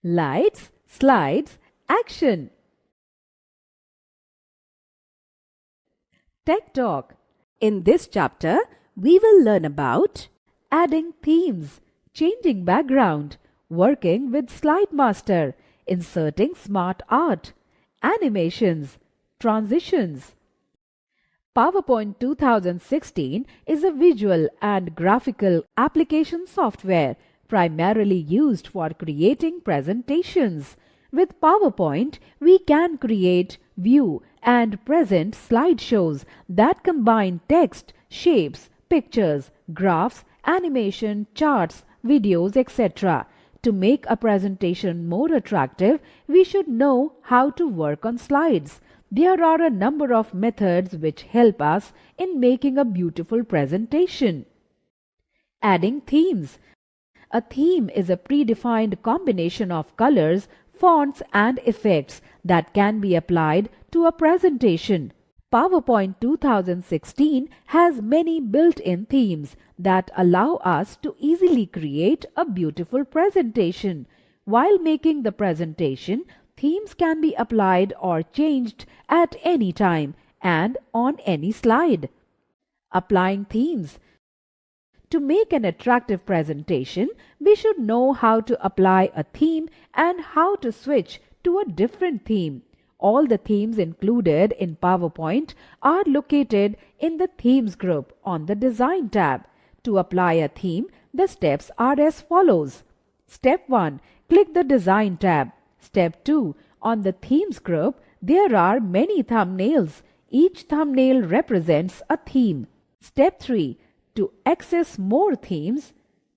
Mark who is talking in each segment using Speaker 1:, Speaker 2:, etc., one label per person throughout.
Speaker 1: Lights, slides, action. Tech Talk. In this chapter, we will learn about adding themes, changing background, working with Slide Master, inserting smart art, animations, transitions. PowerPoint 2016 is a visual and graphical application software primarily used for creating presentations. With PowerPoint, we can create, view, and present slideshows that combine text, shapes, pictures, graphs, animation, charts, videos, etc. To make a presentation more attractive, we should know how to work on slides. There are a number of methods which help us in making a beautiful presentation. Adding themes. A theme is a predefined combination of colors, fonts and effects that can be applied to a presentation. PowerPoint 2016 has many built-in themes that allow us to easily create a beautiful presentation. While making the presentation, themes can be applied or changed at any time and on any slide. Applying themes. To make an attractive presentation, we should know how to apply a theme and how to switch to a different theme. All the themes included in PowerPoint are located in the Themes group on the Design tab. To apply a theme, the steps are as follows. Step 1. Click the Design tab. Step 2. On the Themes group, there are many thumbnails. Each thumbnail represents a theme. Step 3. To access more themes,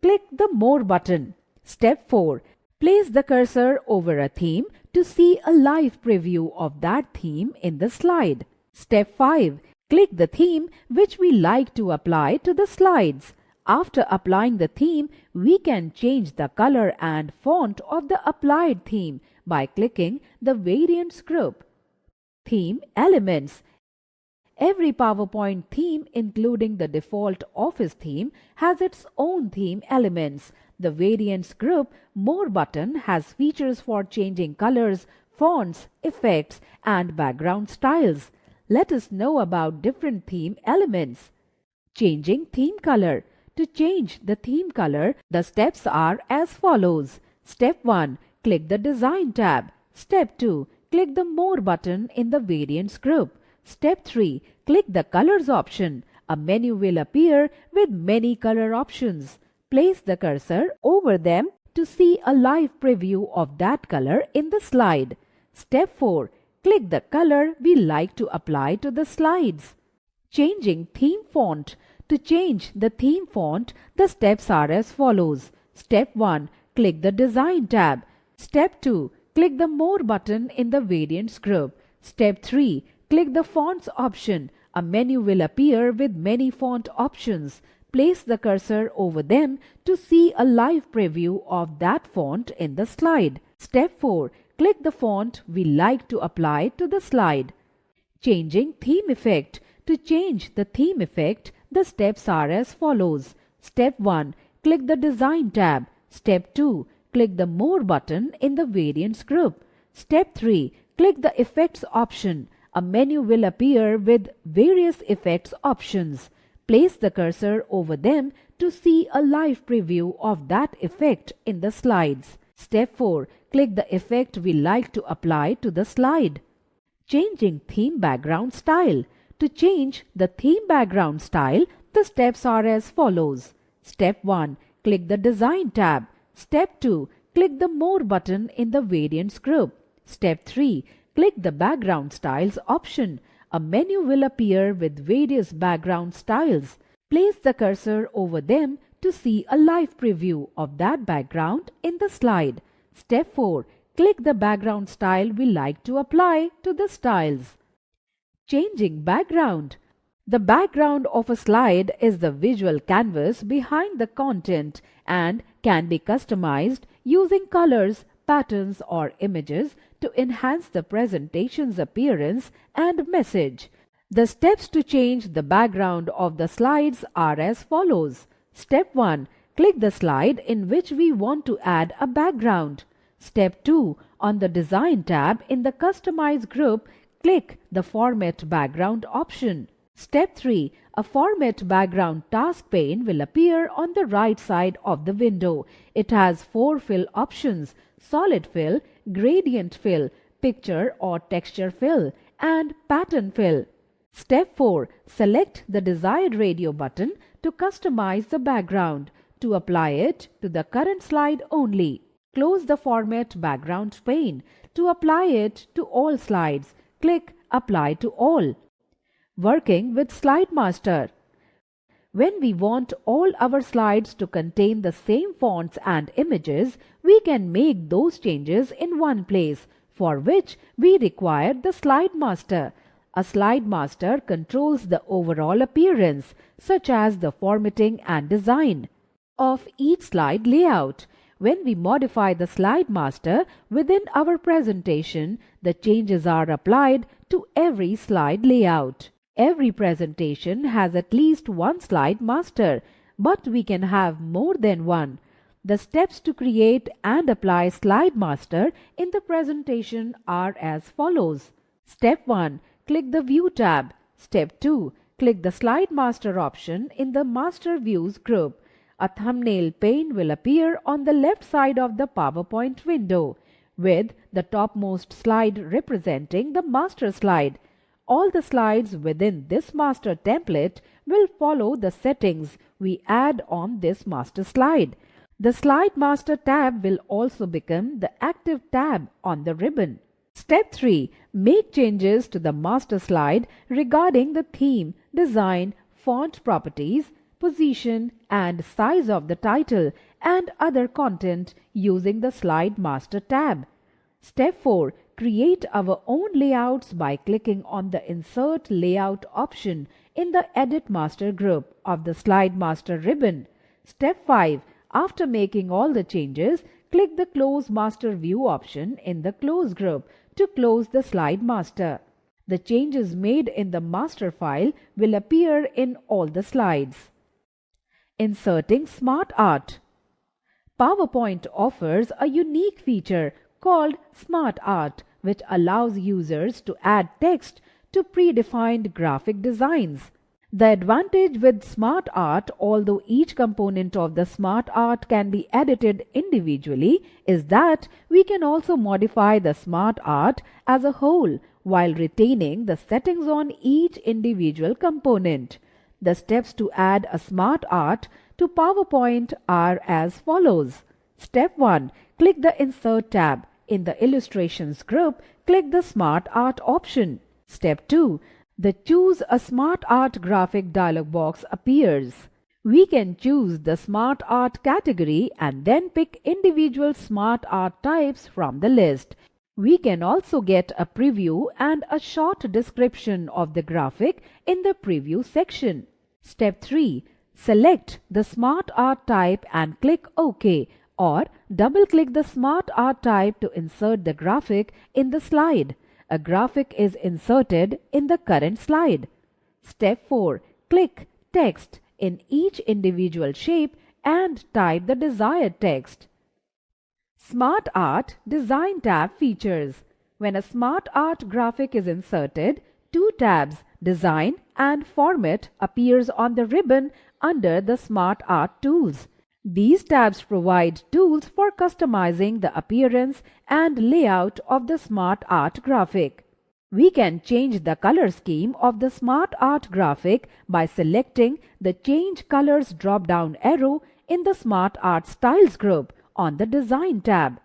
Speaker 1: click the More button. Step 4. Place the cursor over a theme to see a live preview of that theme in the slide. Step 5. Click the theme which we like to apply to the slides. After applying the theme, we can change the color and font of the applied theme by clicking the Variants group. Theme elements. Every PowerPoint theme, including the default Office theme, has its own theme elements. The Variants group More button has features for changing colors, fonts, effects, and background styles. Let us know about different theme elements. Changing theme color. To change the theme color, the steps are as follows. Step 1. Click the Design tab. Step 2. Click the More button in the Variants group. Step 3. Click the Colors option. A menu will appear with many color options. Place the cursor over them to see a live preview of that color in the slide. Step 4. Click the color we like to apply to the slides. Changing theme font. To change the theme font, the steps are as follows. Step 1. Click the Design tab. Step 2. Click the More button in the Variants group. Step 3. Click the Fonts option. A menu will appear with many font options. Place the cursor over them to see a live preview of that font in the slide. Step 4. Click the font we like to apply to the slide. Changing theme effect. To change the theme effect, the steps are as follows. Step 1. Click the Design tab. Step 2. Click the More button in the Variants group. Step 3. Click the Effects option. A menu will appear with various effects options. Place the cursor over them to see a live preview of that effect in the slides. Step 4. Click the effect we like to apply to the slide. Changing theme background style. To change the theme background style, the steps are as follows. Step 1. Click the Design tab. Step 2. Click the More button in the Variants group. Step 3. Click the Background Styles option. A menu will appear with various background styles. Place the cursor over them to see a live preview of that background in the slide. Step 4. Click the background style we like to apply to the styles. Changing background. The background of a slide is the visual canvas behind the content and can be customized using colors, patterns, or images to enhance the presentation's appearance and message. The steps to change the background of the slides are as follows. Step 1. Click the slide in which we want to add a background. Step 2. On the Design tab in the Customize group, click the Format Background option. Step 3. A Format Background task pane will appear on the right side of the window. It has 4 fill options: Solid Fill, Gradient Fill, Picture or Texture Fill, and Pattern Fill. Step 4. Select the desired radio button to customize the background. To apply it to the current slide only, close the Format Background pane. To apply it to all slides, click Apply to All. Working with Slide Master. When we want all our slides to contain the same fonts and images, we can make those changes in one place, for which we require the Slide Master. A Slide Master controls the overall appearance, such as the formatting and design of each slide layout. When we modify the Slide Master within our presentation, the changes are applied to every slide layout. Every presentation has at least one Slide Master, but we can have more than one. The steps to create and apply Slide Master in the presentation are as follows. Step 1. Click the View tab. Step 2. Click the Slide Master option in the Master Views group. A thumbnail pane will appear on the left side of the PowerPoint window, with the topmost slide representing the master slide. All the slides within this master template will follow the settings we add on this master slide. The Slide Master tab will also become the active tab on the ribbon. Step 3. Make changes to the master slide regarding the theme, design, font properties, position and size of the title and other content using the Slide Master tab. Step 4. Create our own layouts by clicking on the Insert Layout option in the Edit Master group of the Slide Master ribbon. Step 5. After making all the changes, click the Close Master View option in the Close group to close the Slide Master. The changes made in the master file will appear in all the slides. Inserting Smart Art. PowerPoint offers a unique feature called Smart Art, which allows users to add text to predefined graphic designs. The advantage with Smart Art, although each component of the Smart Art can be edited individually, is that we can also modify the Smart Art as a whole while retaining the settings on each individual component. The steps to add a Smart Art to PowerPoint are as follows. Step 1. Click the Insert tab. In the Illustrations group, click the Smart Art option. Step 2. The Choose a Smart Art graphic dialog box appears. We can choose the Smart Art category and then pick individual Smart Art types from the list. We can also get a preview and a short description of the graphic in the Preview section. Step 3. Select the Smart Art type and click OK, or double-click the Smart Art type to insert the graphic in the slide. A graphic is inserted in the current slide. Step 4. Click Text in each individual shape and type the desired text. Smart Art Design tab features. When a Smart Art graphic is inserted, two tabs, Design and Format, appears on the ribbon under the Smart Art tools. These tabs provide tools for customizing the appearance and layout of the Smart Art graphic. We can change the color scheme of the Smart Art graphic by selecting the Change Colors drop-down arrow in the Smart Art Styles group on the Design tab.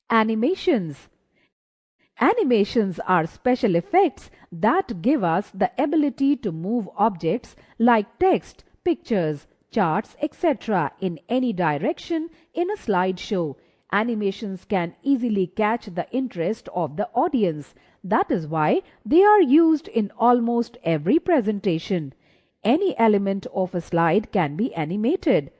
Speaker 1: Animations. Animations are special effects that give us the ability to move objects like text, pictures, charts, etc. in any direction in a slideshow. Animations can easily catch the interest of the audience. That is why they are used in almost every presentation. Any element of a slide can be animated.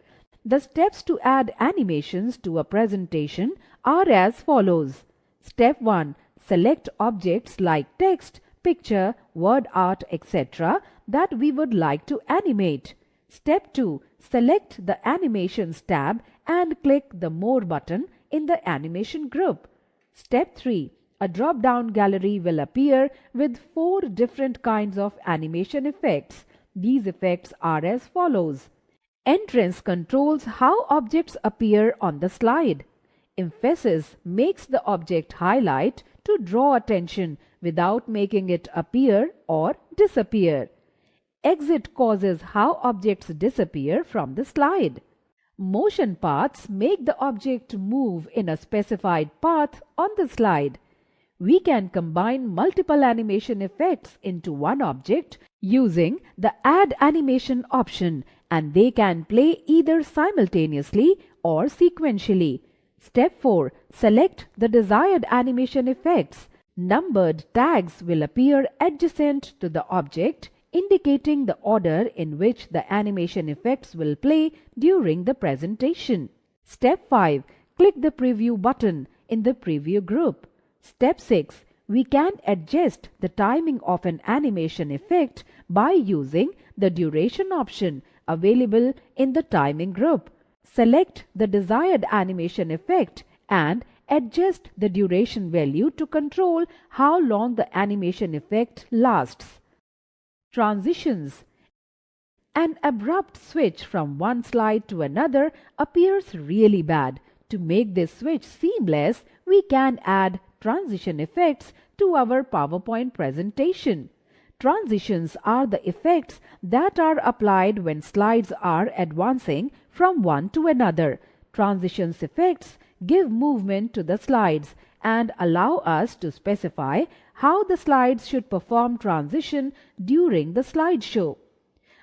Speaker 1: The steps to add animations to a presentation are as follows. Step 1. Select objects like text, picture, word art, etc. that we would like to animate. Step 2. Select the Animations tab and click the More button in the animation group. Step 3. A drop-down gallery will appear with 4 different kinds of animation effects. These effects are as follows. Entrance controls how objects appear on the slide. Emphasis makes the object highlight to draw attention without making it appear or disappear. Exit causes how objects disappear from the slide. Motion paths make the object move in a specified path on the slide. We can combine multiple animation effects into one object using the Add Animation option, and they can play either simultaneously or sequentially. Step 4. Select the desired animation effects. Numbered tags will appear adjacent to the object, indicating the order in which the animation effects will play during the presentation. Step 5. Click the Preview button in the Preview group. Step 6. We can adjust the timing of an animation effect by using the Duration option available in the Timing group. Select the desired animation effect and adjust the duration value to control how long the animation effect lasts. Transitions. An abrupt switch from one slide to another appears really bad. To make this switch seamless, we can add transition effects to our PowerPoint presentation. Transitions are the effects that are applied when slides are advancing from one to another. Transitions effects give movement to the slides and allow us to specify how the slides should perform transition during the slideshow.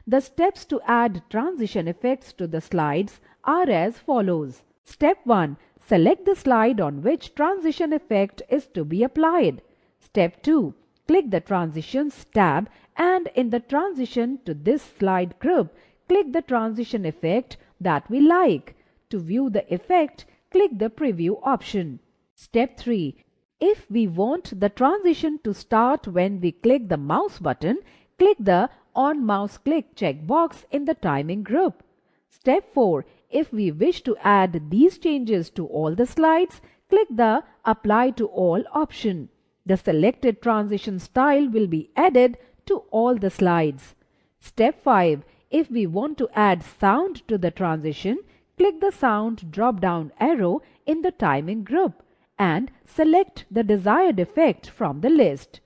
Speaker 1: The steps to add transition effects to the slides are as follows. Step 1. Select the slide on which transition effect is to be applied. Step 2. Click the Transitions tab and in the Transition to this slide group, click the transition effect that we like. To view the effect, click the Preview option. Step 3. If we want the transition to start when we click the mouse button, click the On Mouse Click checkbox in the Timing group. Step 4. If we wish to add these changes to all the slides, click the Apply to All option. The selected transition style will be added to all the slides. Step 5. If we want to add sound to the transition, click the Sound drop-down arrow in the Timing group and select the desired effect from the list.